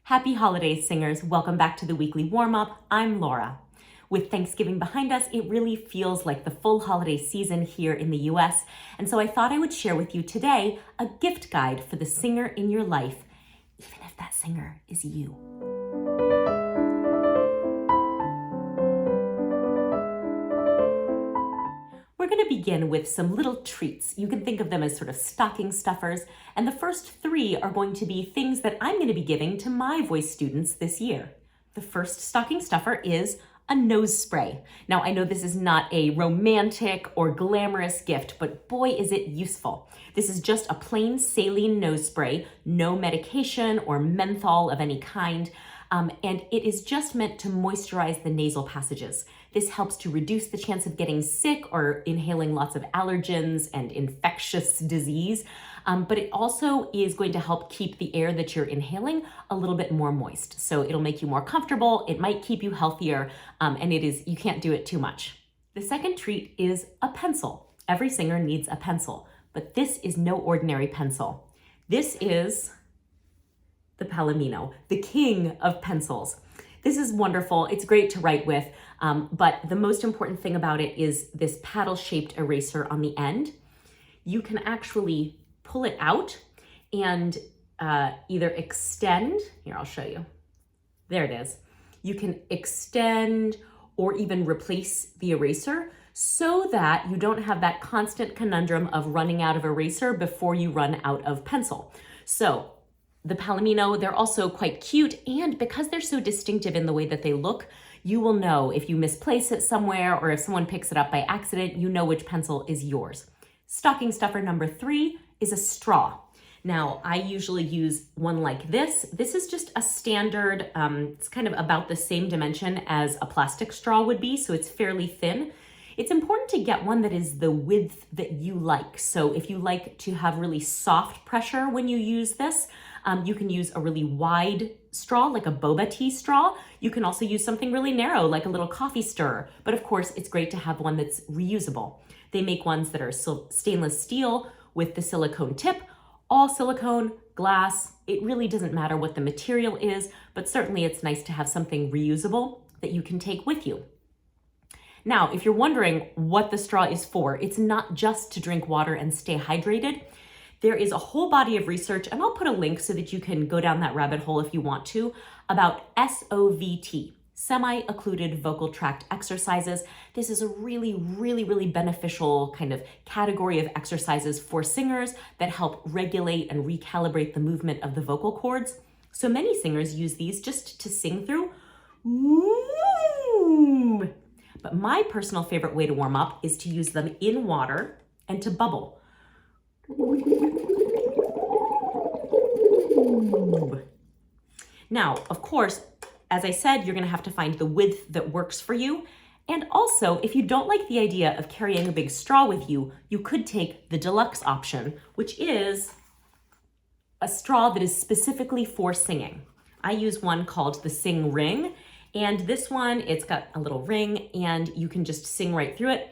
Happy holidays, singers. Welcome back to the weekly warm-up. I'm Laura. With Thanksgiving behind us, it really feels like the full holiday season here in the US, and so I thought I would share with you today a gift guide for the singer in your life, even if that singer is you. We're going to begin with some little treats. You can think of them as sort of stocking stuffers, and the first three are going to be things that I'm going to be giving to my voice students this year. The first stocking stuffer is a nose spray. Now, I know this is not a romantic or glamorous gift, but boy, is it useful. This is just a plain saline nose spray, no medication or menthol of any kind, and it is just meant to moisturize the nasal passages. This helps to reduce the chance of getting sick or inhaling lots of allergens and infectious disease, but it also is going to help keep the air that you're inhaling a little bit more moist. So it'll make you more comfortable, it might keep you healthier, and you can't do it too much. The second treat is a pencil. Every singer needs a pencil, but this is no ordinary pencil. This is the Palomino, the king of pencils. This is wonderful. It's great to write with, but the most important thing about it is this paddle-shaped eraser on the end. You can actually pull it out and either extend, here I'll show you, there it is. You can extend or even replace the eraser so that you don't have that constant conundrum of running out of eraser before you run out of pencil. So the Palomino, they're also quite cute, and because they're so distinctive in the way that they look, you will know if you misplace it somewhere or if someone picks it up by accident, you know which pencil is yours. Stocking stuffer number 3 is a straw. Now, I usually use one like this. This is just a standard, it's kind of about the same dimension as a plastic straw would be, so it's fairly thin. It's important to get one that is the width that you like. So if you like to have really soft pressure when you use this, you can use a really wide straw, like a boba tea straw. You can also use something really narrow, like a little coffee stirrer. But of course, it's great to have one that's reusable. They make ones that are stainless steel with the silicone tip, all silicone, glass. It really doesn't matter what the material is, but certainly it's nice to have something reusable that you can take with you. Now, if you're wondering what the straw is for, it's not just to drink water and stay hydrated. There is a whole body of research, and I'll put a link so that you can go down that rabbit hole if you want to, about SOVT, semi-occluded vocal tract exercises. This is a really beneficial kind of category of exercises for singers that help regulate and recalibrate the movement of the vocal cords. So many singers use these just to sing through. But my personal favorite way to warm up is to use them in water and to bubble. Now, of course, as I said, you're going to have to find the width that works for you. And also, if you don't like the idea of carrying a big straw with you, you could take the deluxe option, which is a straw that is specifically for singing. I use one called the Sing Ring, and this one, it's got a little ring, and you can just sing right through it.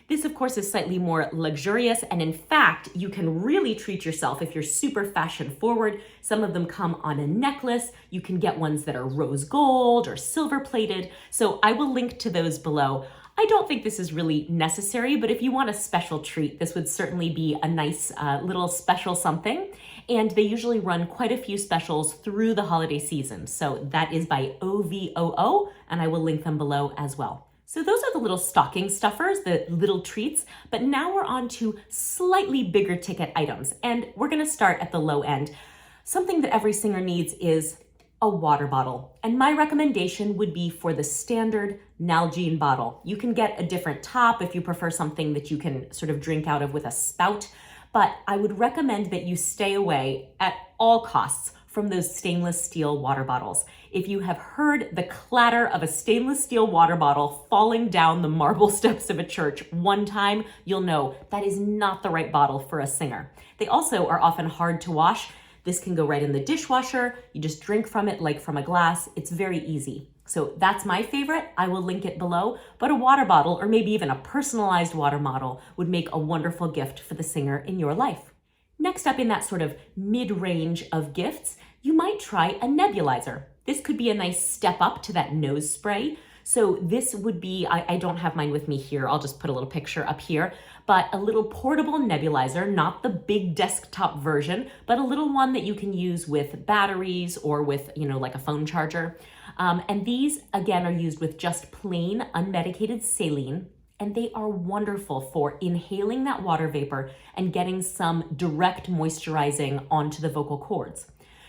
This, of course, is slightly more luxurious, and in fact, you can really treat yourself if you're super fashion forward. Some of them come on a necklace. You can get ones that are rose gold or silver plated, so I will link to those below. I don't think this is really necessary, but if you want a special treat, this would certainly be a nice little special something. And they usually run quite a few specials through the holiday season. So that is by OVOO, and I will link them below as well. So those are the little stocking stuffers, the little treats, but now we're on to slightly bigger ticket items. And we're gonna start at the low end. Something that every singer needs is a water bottle. And my recommendation would be for the standard Nalgene bottle. You can get a different top if you prefer something that you can sort of drink out of with a spout, but I would recommend that you stay away at all costs from those stainless steel water bottles. If you have heard the clatter of a stainless steel water bottle falling down the marble steps of a church one time, you'll know that is not the right bottle for a singer. They also are often hard to wash. This can go right in the dishwasher. You just drink from it like from a glass. It's very easy. So that's my favorite. I will link it below, but a water bottle or maybe even a personalized water bottle would make a wonderful gift for the singer in your life. Next up in that sort of mid-range of gifts, you might try a nebulizer. This could be a nice step up to that nose spray. So this would be, I don't have mine with me here, I'll just put a little picture up here, but a little portable nebulizer, not the big desktop version, but a little one that you can use with batteries or with, like a phone charger. And these, again, are used with just plain unmedicated saline, and they are wonderful for inhaling that water vapor and getting some direct moisturizing onto the vocal cords.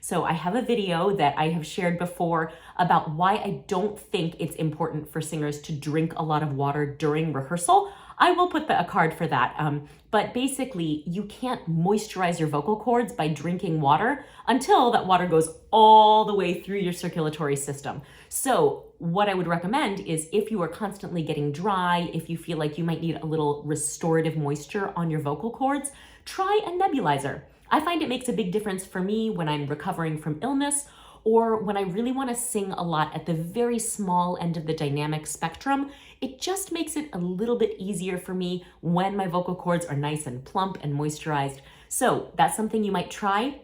So I have a video that I have shared before about why I don't think it's important for singers to drink a lot of water during rehearsal. I will put a card for that. But basically, you can't moisturize your vocal cords by drinking water until that water goes all the way through your circulatory system. So what I would recommend is if you are constantly getting dry, if you feel like you might need a little restorative moisture on your vocal cords, try a nebulizer. I find it makes a big difference for me when I'm recovering from illness or when I really want to sing a lot at the very small end of the dynamic spectrum. It just makes it a little bit easier for me when my vocal cords are nice and plump and moisturized. So that's something you might try.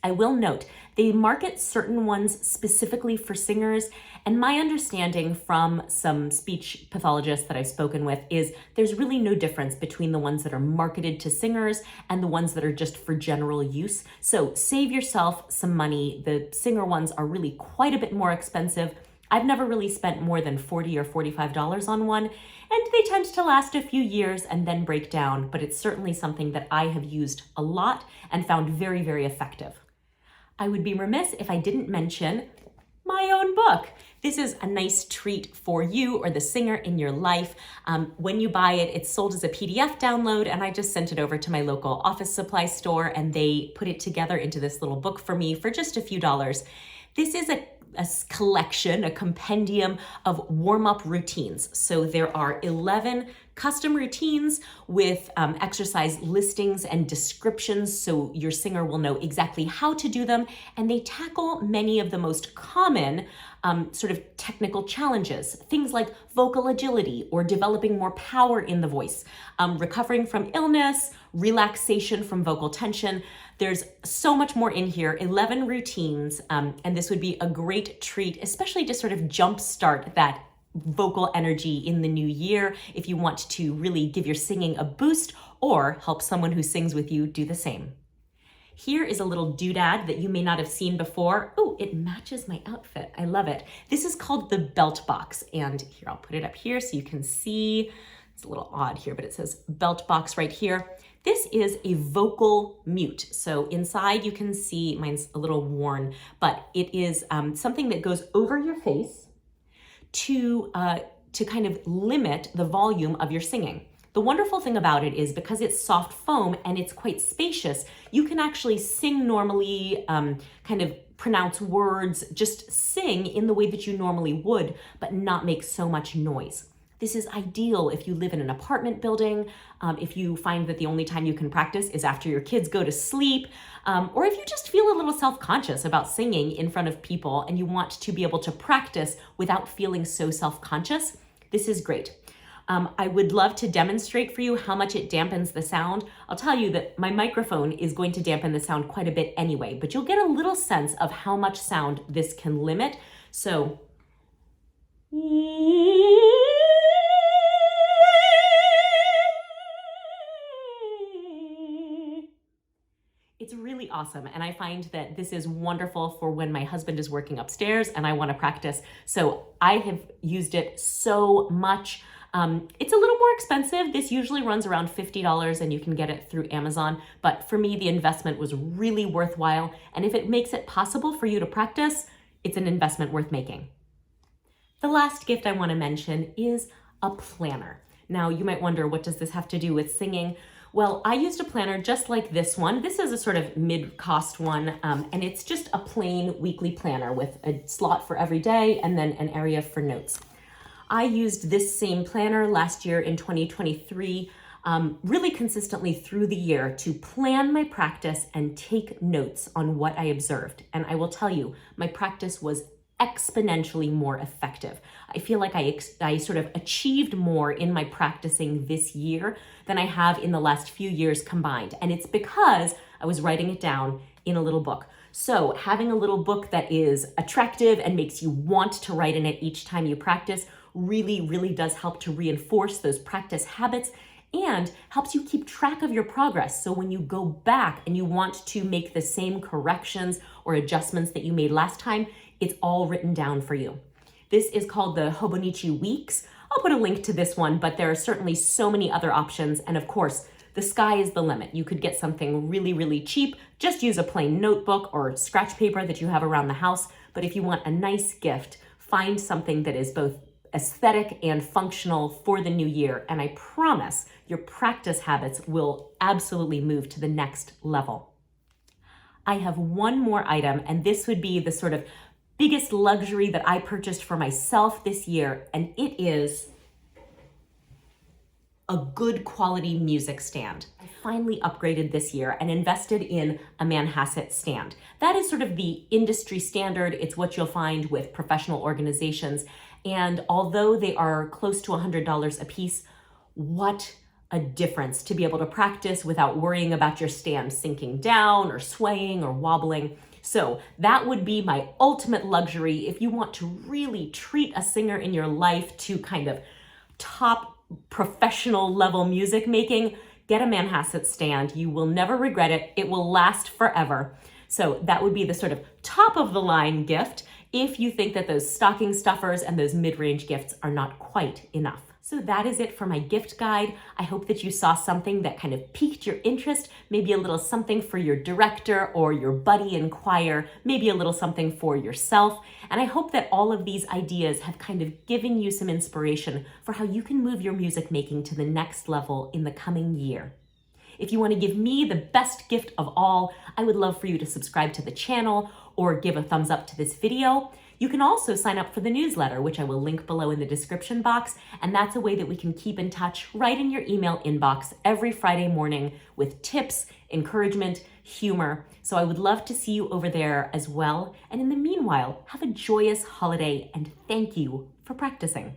I will note, they market certain ones specifically for singers, and my understanding from some speech pathologists that I've spoken with is there's really no difference between the ones that are marketed to singers and the ones that are just for general use. So save yourself some money. The singer ones are really quite a bit more expensive. I've never really spent more than $40 or $45 on one, and they tend to last a few years and then break down, but it's certainly something that I have used a lot and found very, very effective. I would be remiss if I didn't mention my own book. This is a nice treat for you or the singer in your life. When you buy it, it's sold as a PDF download, and I just sent it over to my local office supply store, and they put it together into this little book for me for just a few dollars. This is a collection, a compendium of warm-up routines. So there are 11 custom routines with exercise listings and descriptions so your singer will know exactly how to do them. And they tackle many of the most common sort of technical challenges, things like vocal agility or developing more power in the voice, recovering from illness, relaxation from vocal tension. There's so much more in here, 11 routines, and this would be a great treat, especially to sort of jumpstart that vocal energy in the new year if you want to really give your singing a boost or help someone who sings with you do the same. Here is a little doodad that you may not have seen before. Oh, it matches my outfit. I love it. This is called the belt box, and here, I'll put it up here so you can see. It's a little odd here, but it says belt box right here. This is a vocal mute. So inside you can see, mine's a little worn, but it is something that goes over your face to kind of limit the volume of your singing. The wonderful thing about it is because it's soft foam and it's quite spacious, you can actually sing normally, kind of pronounce words, just sing in the way that you normally would, but not make so much noise. This is ideal if you live in an apartment building, if you find that the only time you can practice is after your kids go to sleep, or if you just feel a little self-conscious about singing in front of people and you want to be able to practice without feeling so self-conscious. This is great. I would love to demonstrate for you how much it dampens the sound. I'll tell you that my microphone is going to dampen the sound quite a bit anyway, but you'll get a little sense of how much sound this can limit. So, it's really awesome, and I find that this is wonderful for when my husband is working upstairs and I want to practice. So I have used it so much. It's a little more expensive. This usually runs around $50 and you can get it through Amazon. But for me, the investment was really worthwhile. And if it makes it possible for you to practice, it's an investment worth making. The last gift I want to mention is a planner. Now, you might wonder, what does this have to do with singing? Well, I used a planner just like this one. This is a sort of mid-cost one, and it's just a plain weekly planner with a slot for every day and then an area for notes. I used this same planner last year in 2023, really consistently through the year to plan my practice and take notes on what I observed. And I will tell you, my practice was exponentially more effective. I feel like I sort of achieved more in my practicing this year than I have in the last few years combined. And it's because I was writing it down in a little book. So having a little book that is attractive and makes you want to write in it each time you practice really, really does help to reinforce those practice habits and helps you keep track of your progress. So when you go back and you want to make the same corrections or adjustments that you made last time, it's all written down for you. This is called the Hobonichi Weeks. I'll put a link to this one, but there are certainly so many other options. And of course, the sky is the limit. You could get something really, really cheap. Just use a plain notebook or scratch paper that you have around the house. But if you want a nice gift, find something that is both aesthetic and functional for the new year. And I promise your practice habits will absolutely move to the next level. I have one more item, and this would be the sort of biggest luxury that I purchased for myself this year, and it is a good quality music stand. I finally upgraded this year and invested in a Manhasset stand. That is sort of the industry standard. It's what you'll find with professional organizations. And although they are close to $100 a piece, what a difference to be able to practice without worrying about your stand sinking down or swaying or wobbling. So that would be my ultimate luxury if you want to really treat a singer in your life to kind of top professional level music making. Get a Manhasset stand. You will never regret it. It will last forever. So that would be the sort of top of the line gift if you think that those stocking stuffers and those mid-range gifts are not quite enough. So that is it for my gift guide. I hope that you saw something that kind of piqued your interest, maybe a little something for your director or your buddy in choir, maybe a little something for yourself. And I hope that all of these ideas have kind of given you some inspiration for how you can move your music making to the next level in the coming year. If you want to give me the best gift of all, I would love for you to subscribe to the channel or give a thumbs up to this video. You can also sign up for the newsletter, which I will link below in the description box, and that's a way that we can keep in touch right in your email inbox every Friday morning with tips, encouragement, humor. So I would love to see you over there as well. And in the meanwhile, have a joyous holiday and thank you for practicing.